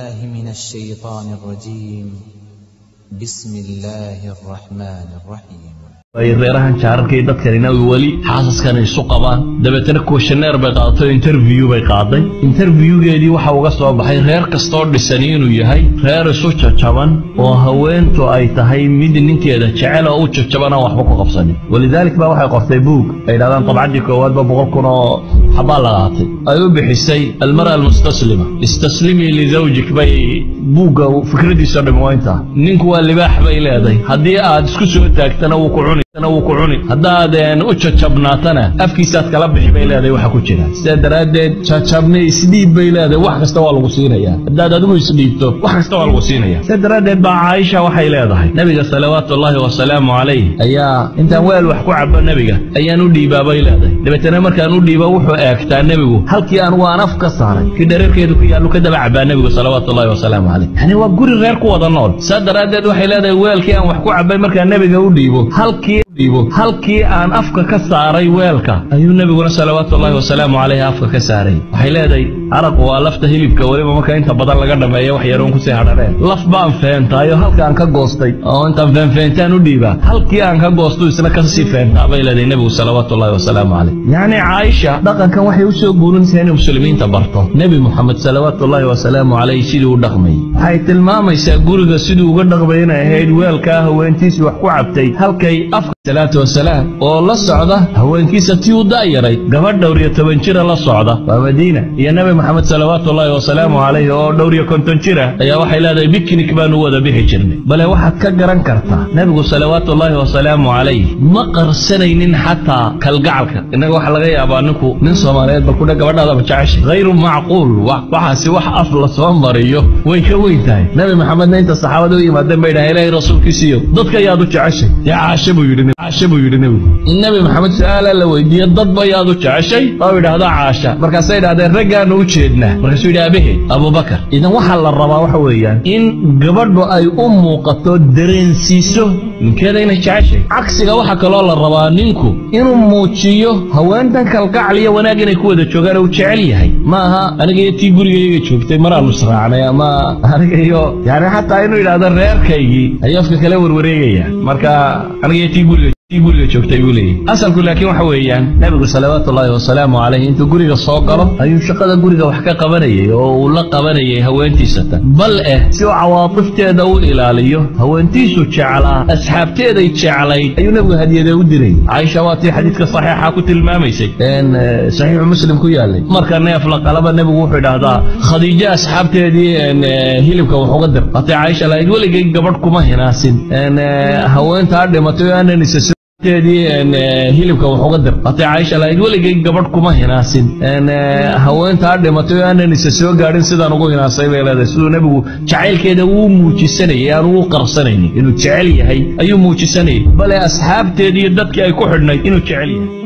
بالله من الشيطان الرجيم بسم الله الرحمن الرحيم reerahan jaararkay dadkanina wali xaasaskan ay suqabaan dabeetana questionnaire bay qaadatay interview bay qaaday interviewgeedii waxa uga soo baxay reer kasta oo dhisan inuu yahay reer isu jajaban oo haweentu ay tahay mid ninkeeda jecel oo u jajaban oo waxba ku qabsan walidaalka baa waxay qortay book ay dhaadaan tabcadii koowaad ba 100,000 oo xabaa la qaatay ay u bixisay almara almustaslima istaslimi li zawjik bay buuga fikradiisa dhamaynta ninku waa libaax bay leedahay hadii aad isku soo taagtana uu ku cuni haddaadeen u jajabnaatana afkiisaad kala bixi bay leedahay waxa ku jira sida daraadeed jajabni isdhiib bay leedahay wax kasta waa lagu siinayaa haddaad adigu isdhiibto wax kasta waa lagu siinayaa sida daraadeed baa Aisha waxay leedahay nabiga salawaatullaahi wa salaamu calayhi ayaa intaan weel wax ku cabo nabiga ayaan u dhiibaa bay leedahay dabeetana markaan u dhiibo wuxuu eegtaa nabigu halkii aan waan af ka saaray ki dhareerkeedu ku yaalo ka daba cabaa nabigu salawaatullaahi wa salaamu calayhi yani waa guri reer ku wada nool sida daraadeed waxay leedahay weelkii aan wax ku cabay markaan nabiga u dhiibo halkii aan afka ka saaray weelka ayuu nabiguna salawaatullaahi wa salaamu calayhi afka ka saaray waxay leedahay araq waa lafta hilibka waliba marka inta badan laga dhameeyo wax yaroon ku sii hadhaneen laf baan feentaayo halkaan ka goostay oo intaan feentaan u dhiibaa halkii aan ka goosto isna ka sii feentaa bay leedahay nabigu salawaatullaahi wa salaamu calayhi yani Aisha dhaqankan waxay u soo guurinaysaa in muslimiinta barto nabi Muhammad salawaatullaahi wa salaamu calayhi sidii uu dhaqmay waxay tilmaamaysaa guriga sidii uga dhaqmay inay ahayd weelka haweentiisa wax ku cabtay halkay afka salaatu wasalaam oo la socda haweenkiisa tii u daayaray gabadh dhowr iyo 10 jir la socda waa Madiina iyo nabi Muhammad salawaatullaahi wa salaamu calayhi oo dhowr iyo 50 jir ayaa waxay leedahay biknik baan u wada bixi jirnay bal waxaad ka garan kartaa nabigu salawaatullaahi wa salaamu calayhi ma qarsanaynin xataa kalgacalka inaga waxa laga yaabaa ninku nin Soomaaliyeed ba ku gabadhaada jacaysh غير معقول waxaasi wax af la soo mariyo way ka weyntahay nabi Muhammad inta saxaabadu u yimaadeen bay dhahay rasuulkiisiyo dadka yaad u jacaysh yaa Aisha buu yiri nabi Muhammad sallallahu alayhi wa sallam dad bayaad u jacaysh oo yiraahdo Aisha markaas ay dhahdeen ragaan u jeedna markaas uu yidhaahay Abu Bakar idan waxa la rabaa waxa weeyaan in gabadhu ay u muuqato dareensiiso ninkeeda inay jacaysh cagsiga waxa kale oo la rabaa ninku inuu muujiyo haweentan kalgacal iyo wanaag inay ku wada joogaan oo jecel yahay maaha aniga iyo tii gurigayga joogtay maraan usraacnay ama aniga iyo yani xataa inuu yiraahdo reerkaygii ayuu afka kala warwareegaya marka aniga iyo tii guriga joogtay uu leeyahay asalku laakiin waxa weeyaan nabigu salawaatullaahi wa salaamu calayhi intuu guriga soo galo ayuu shaqada guriga wax ka qabanayay oo uu la qabanayay haweentiisa bal si uu cawaatifteeda u ilaaliyo haweentiisu jeclaa asxaabteeda jeclayd ayuu nabigu hadiyada u diray Aisha waati xadiiska saxiixa ku tilmaamaysay saxiix muslim ku yaalay marka neef la qalaba nabigu wuxuu yiraahdaa Khadiija asxaabteedii hilibka wax uga dir hata Aisha la waligay gabadh kuma hinaasin haweenta dhimatay aanan hilibka wax uga dir hata Aisha la waligay gabadh kuma hinaasin haweenta dhimatay aanan isa soo gaarin sidaan ugu hinaasay bay leedahay sidoo nabigu jacaylkeeda uu muujisanay aan uu qarsanay inuu jecel yahay ayuu muujisanay bal asxaabteedii dadkii ay ku xidhnay inuu jecel yahay